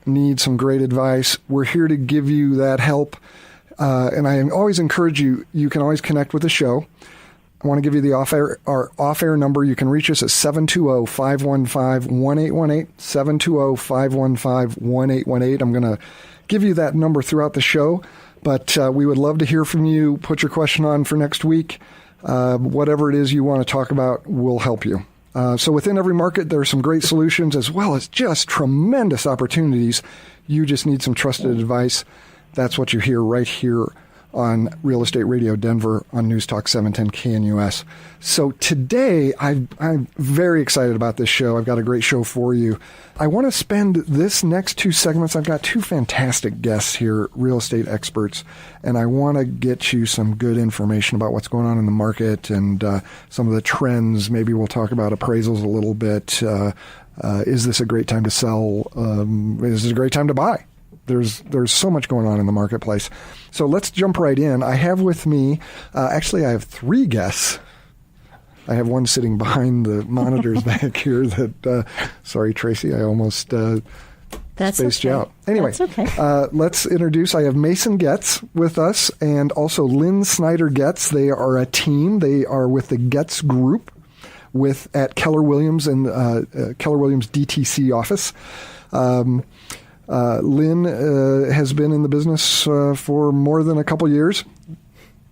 need some great advice, we're here to give you that help. And I always encourage you, you can always connect with the show. I want to give you the our off-air number. You can reach us at 720-515-1818, 720-515-1818. I'm going to give you that number throughout the show, but we would love to hear from you. Put your question on for next week. Whatever it is you want to talk about, we'll help you. So within every market, there are some great solutions as well as just tremendous opportunities. You just need some trusted advice. That's what you hear right here on Real Estate Radio Denver on News Talk 710 KNUS. So today, I'm very excited about this show. I've got a great show for you. I want to spend this next two segments. I've got two fantastic guests here, real estate experts, and I want to get you some good information about what's going on in the market and some of the trends. Maybe we'll talk about appraisals a little bit. Is this a great time to sell? Is this a great time to buy? There's so much going on in the marketplace. So let's jump right in. I have with me, actually I have three guests. I have one sitting behind the monitors back here that, sorry, Tracy, I almost spaced you out. Anyway, that's okay. Let's introduce, I have Mason Goetz with us and also Lynn Snyder Goetz. They are a team. They are with the Goetz Group at Keller Williams and Keller Williams DTC office. Lynn has been in the business for more than a couple years.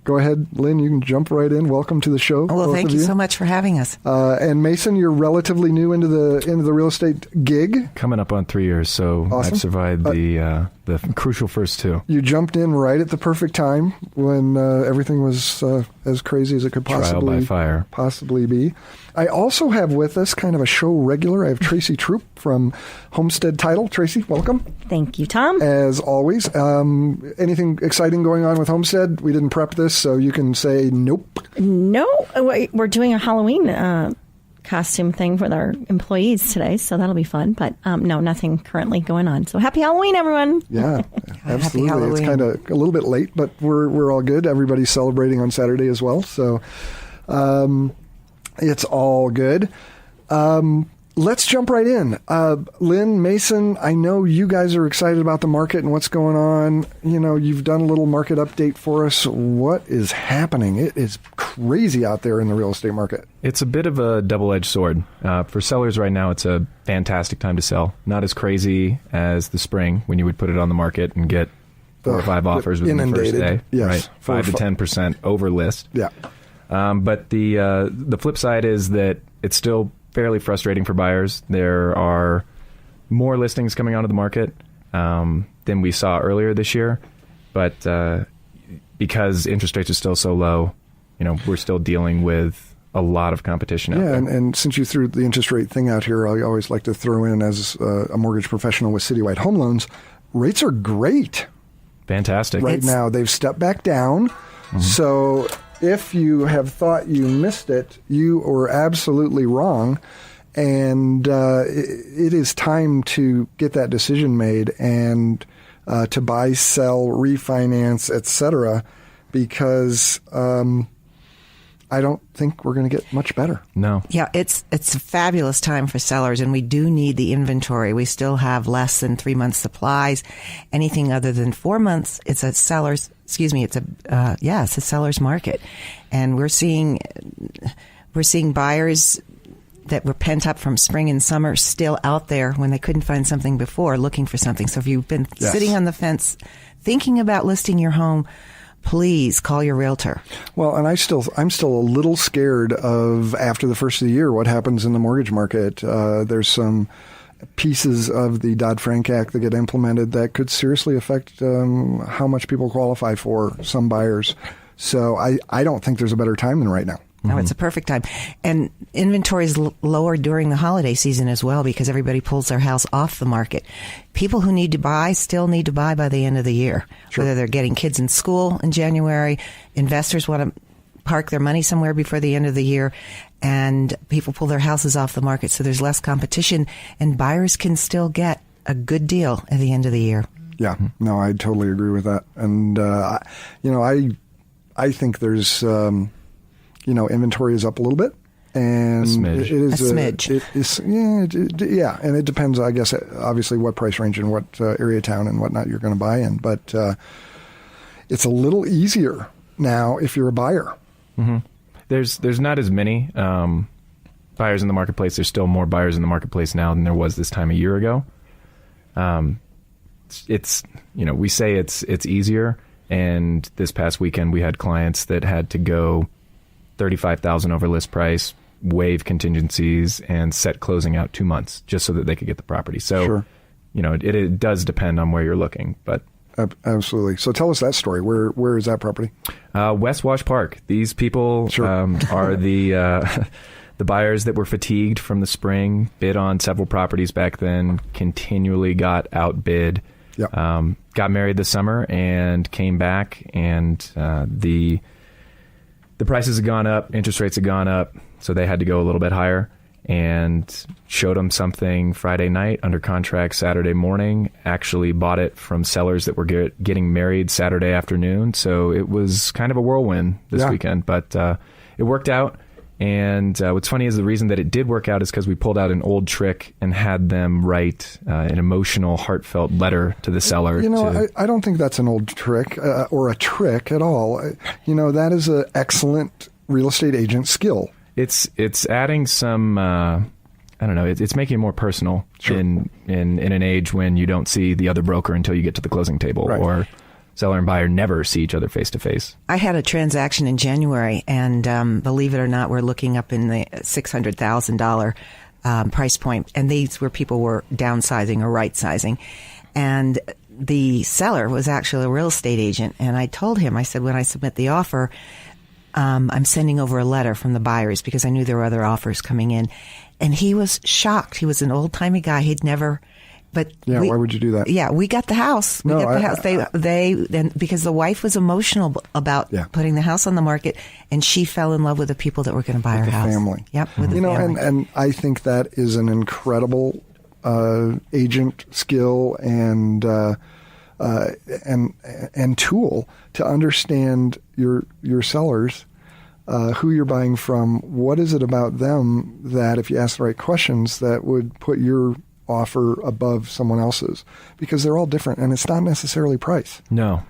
Go ahead, Lynn, you can jump right in. Welcome to the show. Well, thank you so much for having us. And Mason, you're relatively new into the real estate gig. Coming up on 3 years, so awesome. I've survived the crucial first two. You jumped in right at the perfect time when everything was as crazy as it could possibly be. I also have with us kind of a show regular. I have Tracy Troop from Homestead Title. Tracy, welcome. Thank you, Tom. As always. Anything exciting going on with Homestead? We didn't prep this, so you can say nope. No, we're doing a Halloween costume thing with our employees today, so that'll be fun. But no, nothing currently going on. So happy Halloween, everyone. Yeah, absolutely. Halloween. It's kind of a little bit late, but we're all good. Everybody's celebrating on Saturday as well, so it's all good. Let's jump right in. Lynn, Mason, I know you guys are excited about the market and what's going on. You know, you've done a little market update for us. What is happening? It is crazy out there in the real estate market. It's a bit of a double-edged sword. For sellers right now, it's a fantastic time to sell. Not as crazy as the spring when you would put it on the market and get 4 or 5 offers within the first day. Yes. Right? 5 to 10% over list. Yeah. But the flip side is that it's still fairly frustrating for buyers. There are more listings coming onto the market than we saw earlier this year, but because interest rates are still so low, you know, we're still dealing with a lot of competition out there. And since you threw the interest rate thing out here, I always like to throw in as a mortgage professional with Citywide Home Loans, rates are great. Fantastic. Right now, they've stepped back down, so if you have thought you missed it, you were absolutely wrong. And it is time to get that decision made and to buy, sell, refinance, etc. Because I don't think we're going to get much better. No. Yeah, it's a fabulous time for sellers, and we do need the inventory. We still have less than 3 months supplies. Anything other than 4 months, it's a seller's. It's a seller's market, and we're seeing buyers that were pent up from spring and summer still out there when they couldn't find something before, looking for something. So if you've been sitting on the fence, thinking about listing your home, please call your realtor. Well, and I'm still a little scared of after the first of the year what happens in the mortgage market. There's some pieces of the Dodd-Frank Act that get implemented that could seriously affect how much people qualify for some buyers. So I don't think there's a better time than right now. No, it's a perfect time. And inventory is lower during the holiday season as well because everybody pulls their house off the market. People who need to buy still need to buy by the end of the year, Sure. Whether they're getting kids in school in January, investors want to park their money somewhere before the end of the year, and people pull their houses off the market, so there's less competition, and buyers can still get a good deal at the end of the year. Yeah, no, I totally agree with that. And, I think there's, inventory is up a little bit. And A smidge. it is A smidge. It is, yeah, and it depends, I guess, obviously what price range and what area of town and whatnot you're going to buy in. But it's a little easier now if you're a buyer. Mm-hmm. There's not as many buyers in the marketplace. There's still more buyers in the marketplace now than there was this time a year ago. It's we say it's easier, and this past weekend we had clients that had to go $35,000 over list price, waive contingencies, and set closing out 2 months just so that they could get the property. So, Sure. It does depend on where you're looking, but. Absolutely. So tell us that story. Where is that property? West Wash Park. These people Sure. are the buyers that were fatigued from the spring, bid on several properties back then, continually got outbid, Yep. got married this summer and came back, and the prices have gone up, interest rates have gone up, so they had to go a little bit higher, and showed them something Friday night, under contract Saturday morning, actually bought it from sellers that were getting married Saturday afternoon. So it was kind of a whirlwind this weekend, but it worked out. And what's funny is the reason that it did work out is because we pulled out an old trick and had them write an emotional, heartfelt letter to the seller. I don't think that's an old trick or a trick at all. That is an excellent real estate agent skill. It's adding some, it's making it more personal. Sure. in an age when you don't see the other broker until you get to the closing table, Right. or seller and buyer never see each other face to face. I had a transaction in January, and believe it or not, we're looking up in the $600,000 price point, and these were people were downsizing or right-sizing. And the seller was actually a real estate agent, and I told him, I said, when I submit the offer, I'm sending over a letter from the buyers because I knew there were other offers coming in. And he was shocked. He was an old-timey guy. He'd never... But why would you do that? Yeah, we got the house. We got the house. They because the wife was emotional about putting the house on the market, and she fell in love with the people that were going to buy her house. Family. Yep, with the family. And I think that is an incredible agent skill and tool to understand your sellers, who you're buying from. What is it about them that, if you ask the right questions, that would put your offer above someone else's? Because they're all different, and it's not necessarily price. No.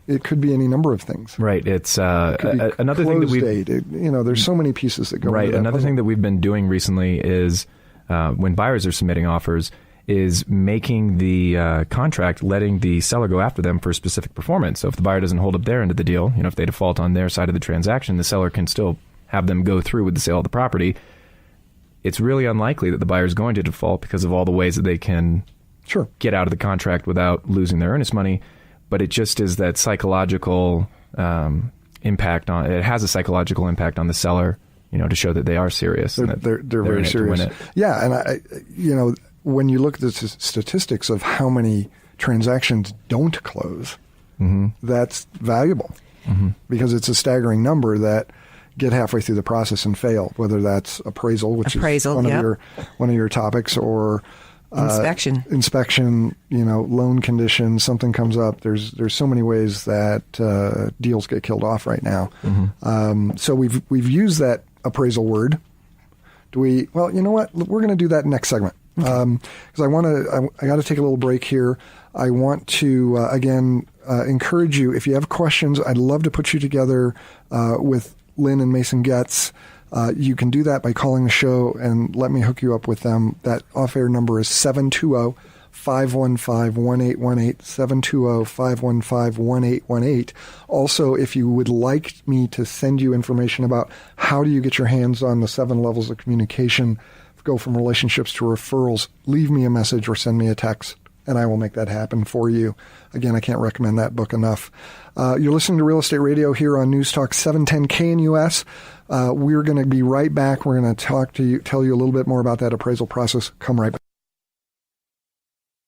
It could be any number of things. Right. It's another thing that we've... there's so many pieces that go into that Another puzzle. thing that we've been doing recently is when buyers are submitting offers is making the contract, letting the seller go after them for specific performance. So if the buyer doesn't hold up their end of the deal, if they default on their side of the transaction, the seller can still have them go through with the sale of the property. It's really unlikely that the buyer is going to default because of all the ways that they can get out of the contract without losing their earnest money. But it just is that psychological impact on it. Has a psychological impact on the seller, to show that they are serious. They're very in it serious. to win it. Yeah, and when you look at the statistics of how many transactions don't close, that's valuable because it's a staggering number that get halfway through the process and fail, whether that's appraisal, which is one of your topics, or inspection, loan conditions, something comes up. There's so many ways that deals get killed off right now. So we've used that appraisal word. Do we? Well, you know what? We're going to do that next segment because I got to take a little break here. I want to again encourage you, if you have questions, I'd love to put you together with Lynn and Mason Goetz. You can do that by calling the show and let me hook you up with them. That off-air number is 720-515-1818, 720-515-1818. Also, if you would like me to send you information about how do you get your hands on the 7 levels of communication, go from relationships to referrals, leave me a message or send me a text, and I will make that happen for you. Again, I can't recommend that book enough. You're listening to Real Estate Radio here on News Talk 710 KNUS. We're going to be right back. We're going to tell you a little bit more about that appraisal process. Come right back.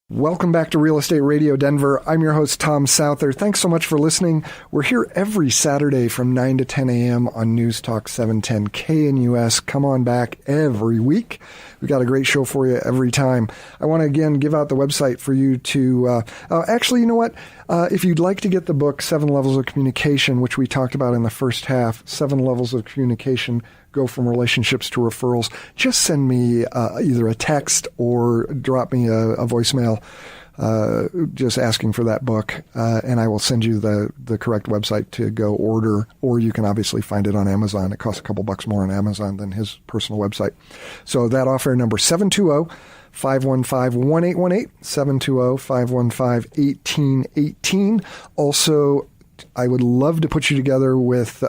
Welcome back to Real Estate Radio Denver. I'm your host, Tom Souther. Thanks so much for listening. We're here every Saturday from 9 to 10 a.m. on News Talk 710 KNUS. Come on back every week. We've got a great show for you every time. I want to again give out the website for you to, actually, you know what? If you'd like to get the book, 7 Levels of Communication, which we talked about in the first half, 7 Levels of Communication, Go from Relationships to Referrals, just send me either a text or drop me a voicemail just asking for that book, and I will send you the correct website to go order, or you can obviously find it on Amazon. It costs a couple bucks more on Amazon than his personal website. So that offer number 720-515-1818, 720-515-1818. Also, I would love to put you together with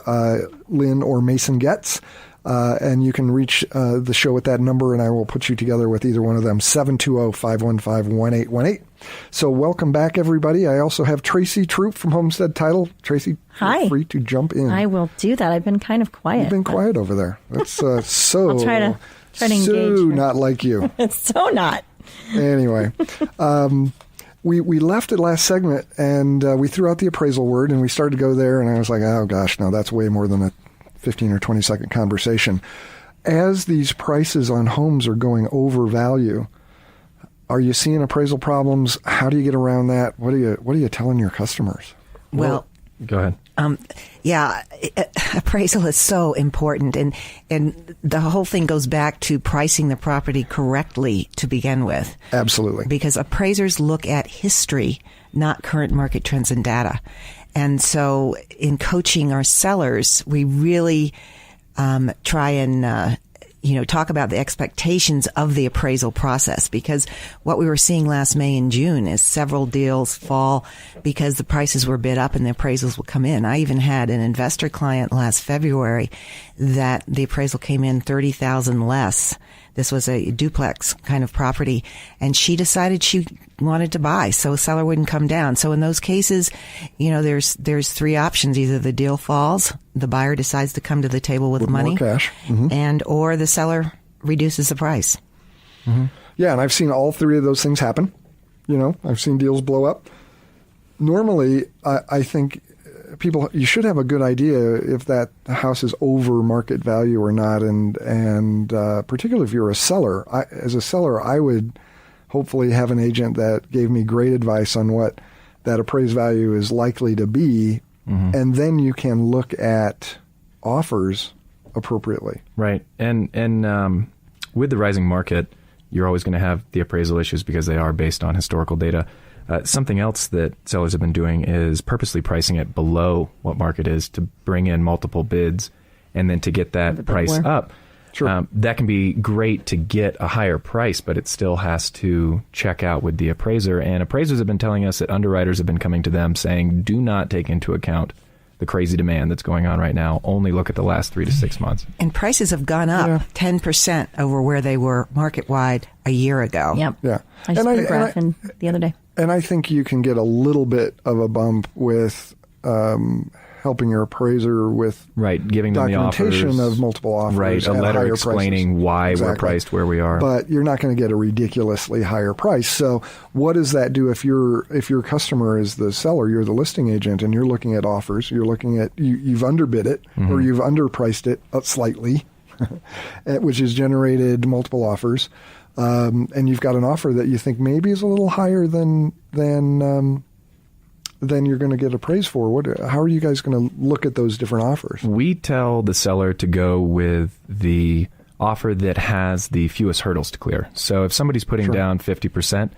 Lynn or Mason Goetz. And you can reach the show at that number, and I will put you together with either one of them, 720-515-1818. So welcome back, everybody. I also have Tracy Troop from Homestead Title. Tracy, Hi. Feel free to jump in. I will do that. I've been kind of quiet. You've been quiet over there. That's so, I'll try to engage. So not like you. It's so not. Anyway, we left it last segment, and we threw out the appraisal word, and we started to go there, and I was like, oh, gosh, no, that's way more than a 15 or 20 second conversation. As these prices on homes are going over value, are you seeing appraisal problems? How do you get around that? What are you telling your customers? Well, go ahead. Appraisal is so important, and the whole thing goes back to pricing the property correctly to begin with. Absolutely. Because appraisers look at history, not current market trends and data. And so in coaching our sellers, we really try and talk about the expectations of the appraisal process, because what we were seeing last May and June is several deals fall because the prices were bid up and the appraisals would come in. I even had an investor client last February that the appraisal came in $30,000 less. This was a duplex kind of property, and she decided she wanted to buy, so a seller wouldn't come down. So in those cases, there's 3 options. Either the deal falls, the buyer decides to come to the table with money, more cash, and or the seller reduces the price. Mm-hmm. Yeah, and I've seen all 3 of those things happen. I've seen deals blow up. Normally, I think you should have a good idea if that house is over market value or not, and particularly if you're a seller. As a seller, I would hopefully have an agent that gave me great advice on what that appraised value is likely to be, and then you can look at offers appropriately. Right, and with the rising market, you're always going to have the appraisal issues because they are based on historical data. Something else that sellers have been doing is purposely pricing it below what market is to bring in multiple bids and then to get that price up. Sure. That can be great to get a higher price, but it still has to check out with the appraiser. And appraisers have been telling us that underwriters have been coming to them saying, do not take into account the crazy demand that's going on right now. Only look at the last 3 to 6 months. And prices have gone up 10% over where they were market-wide a year ago. Yep. Yeah. I just put a graph in the other day. And I think you can get a little bit of a bump with helping your appraiser with giving them the documentation offers, of multiple offers, a letter explaining why we're priced where we are. But you're not going to get a ridiculously higher price. So what does that do if your customer is the seller, you're the listing agent, and you're looking at offers, you're looking at you've underbid it or you've underpriced it slightly, which has generated multiple offers. And you've got an offer that you think maybe is a little higher than you're going to get appraised for. How are you guys going to look at those different offers? We tell the seller to go with the offer that has the fewest hurdles to clear. So if somebody's putting down 50%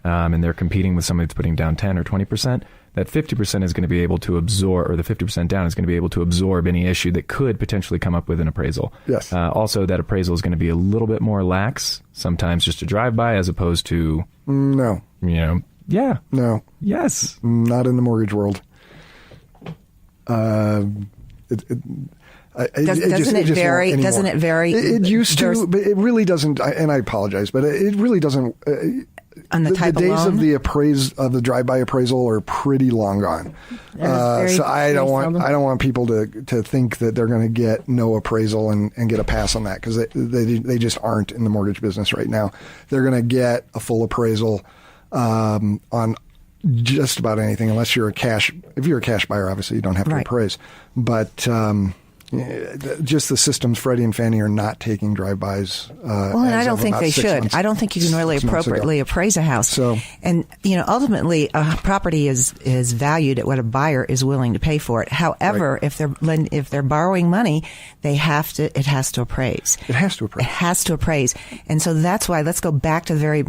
and they're competing with somebody that's putting down 10 or 20%, that 50% is going to be able to absorb, or the 50% down is going to be able to absorb any issue that could potentially come up with an appraisal. Yes. Also, that appraisal is going to be a little bit more lax, sometimes just a drive-by, as opposed to... No. Yeah. No. Yes. Not in the mortgage world. Doesn't it vary? It used to, but it really doesn't. And I apologize, but it really doesn't. On the type the days of loan? of the drive-by appraisal are pretty long gone. So I don't want people to think that they're going to get no appraisal and get a pass on that, because they just aren't in the mortgage business right now. They're going to get a full appraisal on just about anything, unless you're a cash. If you're a cash buyer, obviously you don't have to appraise. But just the systems, Freddie and Fannie are not taking drive-bys. Well, and I don't think they should. I don't think you can really appropriately appraise a house. So, and ultimately, a property is valued at what a buyer is willing to pay for it. However, right. if they're borrowing money, it has to appraise. It has to appraise. It has to appraise, and so that's why. Let's go back to the very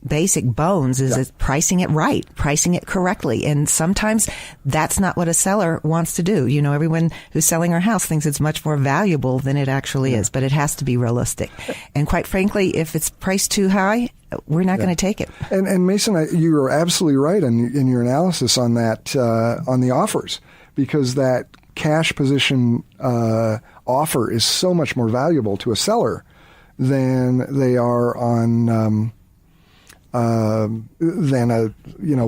basic bones is pricing it right, pricing it correctly. And sometimes that's not what a seller wants to do. Everyone who's selling our house thinks it's much more valuable than it actually is, but it has to be realistic. And quite frankly, if it's priced too high, we're not going to take it. And Mason, you are absolutely right in your analysis on that, on the offers, because that cash position offer is so much more valuable to a seller than they are on than a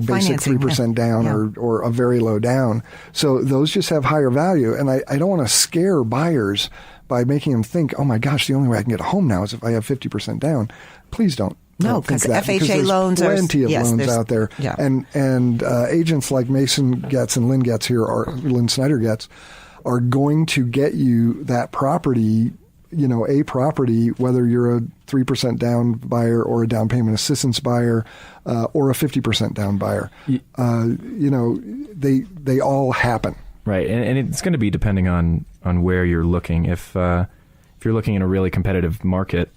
basic 3% down or a very low down. So those just have higher value, and I don't want to scare buyers by making them think, oh my gosh, the only way I can get a home now is if I have 50% down. Please don't. No, because FHA loans are plenty of loans out there, yeah. and agents like Mason Goetz and Lynn Goetz here, or Lynn Snyder Goetz, are going to get you that property. A property, whether you're a 3% down buyer or a down payment assistance buyer or a 50% down buyer. They all happen. Right, and it's going to be depending on where you're looking. If you're looking in a really competitive market,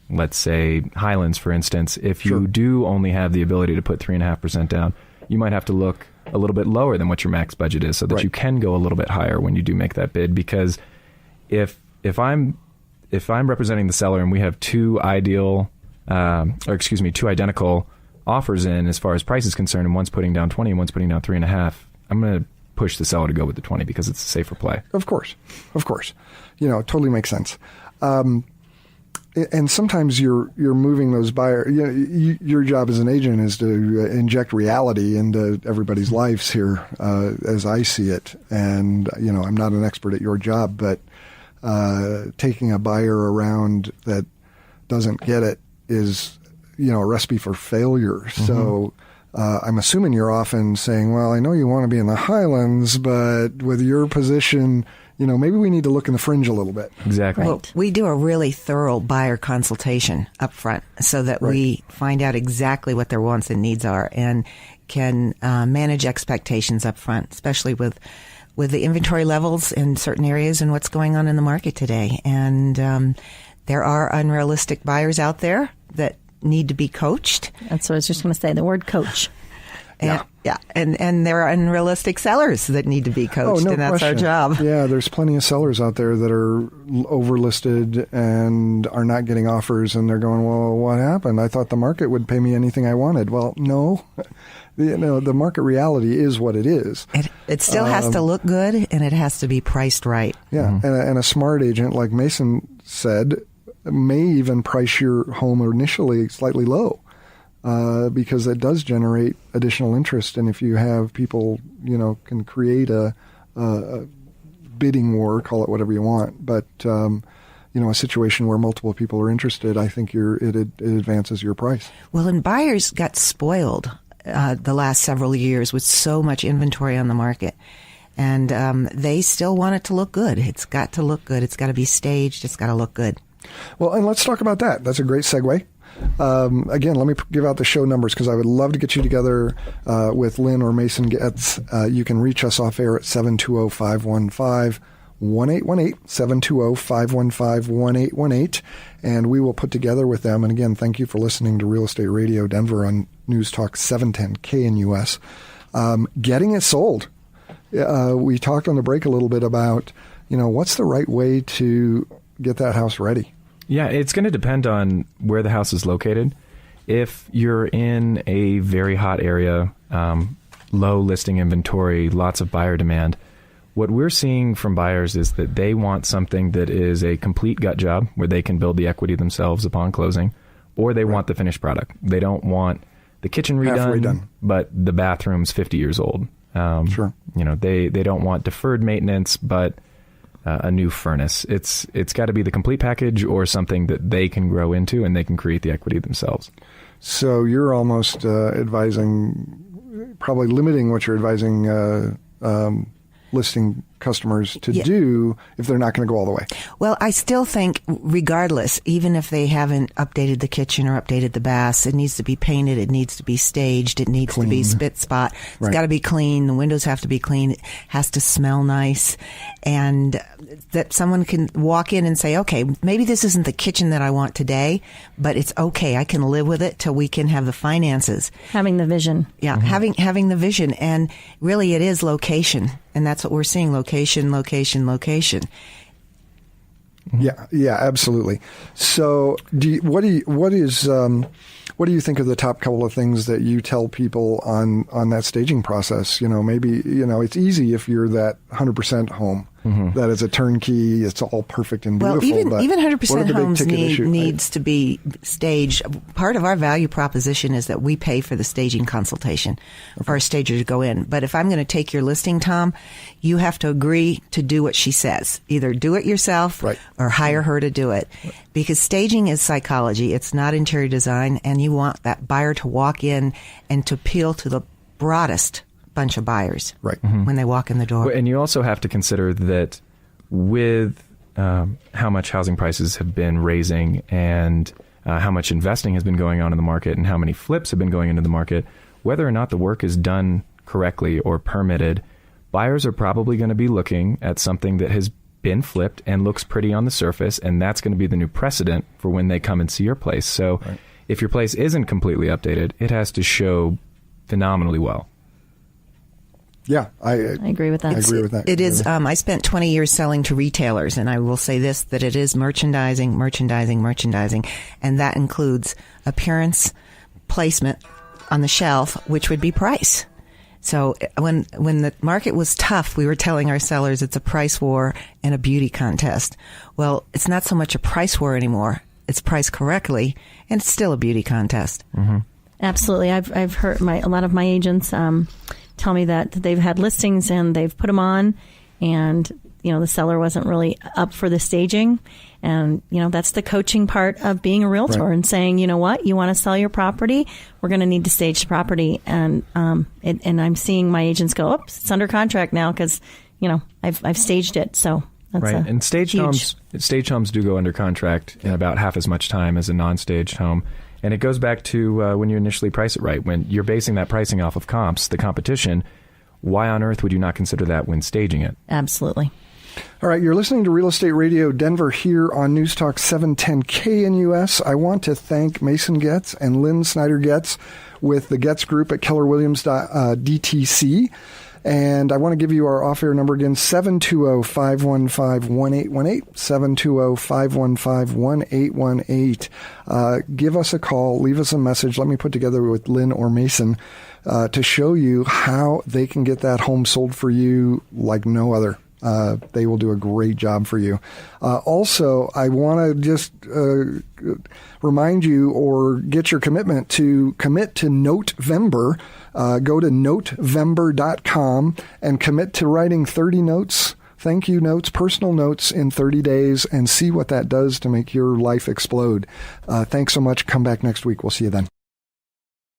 let's say Highlands, for instance, if you do only have the ability to put 3.5% down, you might have to look a little bit lower than what your max budget is so that you can go a little bit higher when you do make that bid. Because if I'm representing the seller and we have two identical offers in as far as price is concerned, and one's putting down 20 and one's putting down 3.5, I'm going to push the seller to go with the 20 because it's a safer play. Of course. Totally makes sense. And sometimes you're moving those buyers. Your job as an agent is to inject reality into everybody's lives here, as I see it. And I'm not an expert at your job, but taking a buyer around that doesn't get it is, a recipe for failure. Mm-hmm. So I'm assuming you're often saying, well, I know you want to be in the Highlands, but with your position, maybe we need to look in the fringe a little bit. Exactly. Well, we do a really thorough buyer consultation up front so that we find out exactly what their wants and needs are and can manage expectations up front, especially with the inventory levels in certain areas and what's going on in the market today. And there are unrealistic buyers out there that need to be coached. That's what I was just going to say, the word coach. And there are unrealistic sellers that need to be coached, and that's our job. Yeah, there's plenty of sellers out there that are overlisted and are not getting offers, and they're going, well, what happened? I thought the market would pay me anything I wanted. Well, no. The market reality is what it is. It still has to look good, and it has to be priced right. Yeah, mm-hmm. and a smart agent, like Mason said, may even price your home initially slightly low because it does generate additional interest. And if you have people, can create a bidding war, call it whatever you want, but a situation where multiple people are interested, I think it advances your price. Well, and buyers got spoiled the last several years with so much inventory on the market. And they still want it to look good. It's got to look good. It's got to be staged. It's got to look good. Well, and let's talk about that. That's a great segue. Again, let me give out the show numbers because I would love to get you together with Lynn or Mason Goetz. You can reach us off air at 720-515-1818, 720-515-1818, and we will put together with them. And again, thank you for listening to Real Estate Radio Denver on News Talk 710 KNUS. Getting it sold. We talked on the break a little bit about, what's the right way to get that house ready? Yeah, it's going to depend on where the house is located. If you're in a very hot area, low listing inventory, lots of buyer demand, what we're seeing from buyers is that they want something that is a complete gut job where they can build the equity themselves upon closing, or they want the finished product. They don't want the kitchen redone, but the bathroom's 50 years old. Sure. They don't want deferred maintenance, but a new furnace. It's got to be the complete package or something that they can grow into and they can create the equity themselves. So you're almost advising, probably limiting what you're advising listing customers to do if they're not going to go all the way. Well, I still think, regardless, even if they haven't updated the kitchen or updated the baths, it needs to be painted, it needs to be staged, it needs to be spit spot. It's got to be clean. The windows have to be clean. It has to smell nice. And that someone can walk in and say, okay, maybe this isn't the kitchen that I want today, but it's okay. I can live with it till we can have the finances. Having the vision. Yeah, having the vision. And really it is location. And that's what we're seeing, location, location, location. Yeah, absolutely. So, what do you think of the top couple of things that you tell people on that staging process? Maybe it's easy if you're that 100% home. That is a turnkey. It's all perfect and beautiful. Well, even 100% homes needs to be staged. Part of our value proposition is that we pay for the staging consultation for a stager to go in. But if I'm going to take your listing, Tom, you have to agree to do what she says. Either do it yourself or hire her to do it. Because staging is psychology. It's not interior design. And you want that buyer to walk in and to appeal to the broadest bunch of buyers when they walk in the door. And you also have to consider that with how much housing prices have been raising and how much investing has been going on in the market and how many flips have been going into the market, whether or not the work is done correctly or permitted, buyers are probably going to be looking at something that has been flipped and looks pretty on the surface, and that's going to be the new precedent for when they come and see your place. So if your place isn't completely updated, it has to show phenomenally well. Yeah, I agree with that. I agree with that. It is. I spent 20 years selling to retailers, and I will say this, that it is merchandising, and that includes appearance, placement on the shelf, which would be price. So when the market was tough, we were telling our sellers it's a price war and a beauty contest. Well, it's not so much a price war anymore. It's priced correctly, and it's still a beauty contest. Absolutely. I've heard a lot of my agents tell me that they've had listings and they've put them on, and the seller wasn't really up for the staging. And that's the coaching part of being a realtor and saying, you know what, you want to sell your property, we're going to need to stage the property. And and I'm seeing my agents go, oops, it's under contract now because I've staged it. So that's and staged homes do go under contract in about half as much time as a non-staged home. And it goes back to when you initially price it right. When you're basing that pricing off of comps, the competition, why on earth would you not consider that when staging it? Absolutely. All right, you're listening to Real Estate Radio Denver here on News Talk 710 KNUS. I want to thank Mason Goetz and Lynn Snyder Goetz with the Goetz Group at Keller Williams DTC. And I want to give you our off-air number again, 720-515-1818, 720-515-1818. Give us a call, leave us a message. Let me put together with Lynn or Mason to show you how they can get that home sold for you like no other. They will do a great job for you. Also, I want to just remind you or get your commitment to commit to Notvember. Go to notvember.com and commit to writing 30 notes, thank you notes, personal notes in 30 days, and see what that does to make your life explode. Thanks so much. Come back next week. We'll see you then.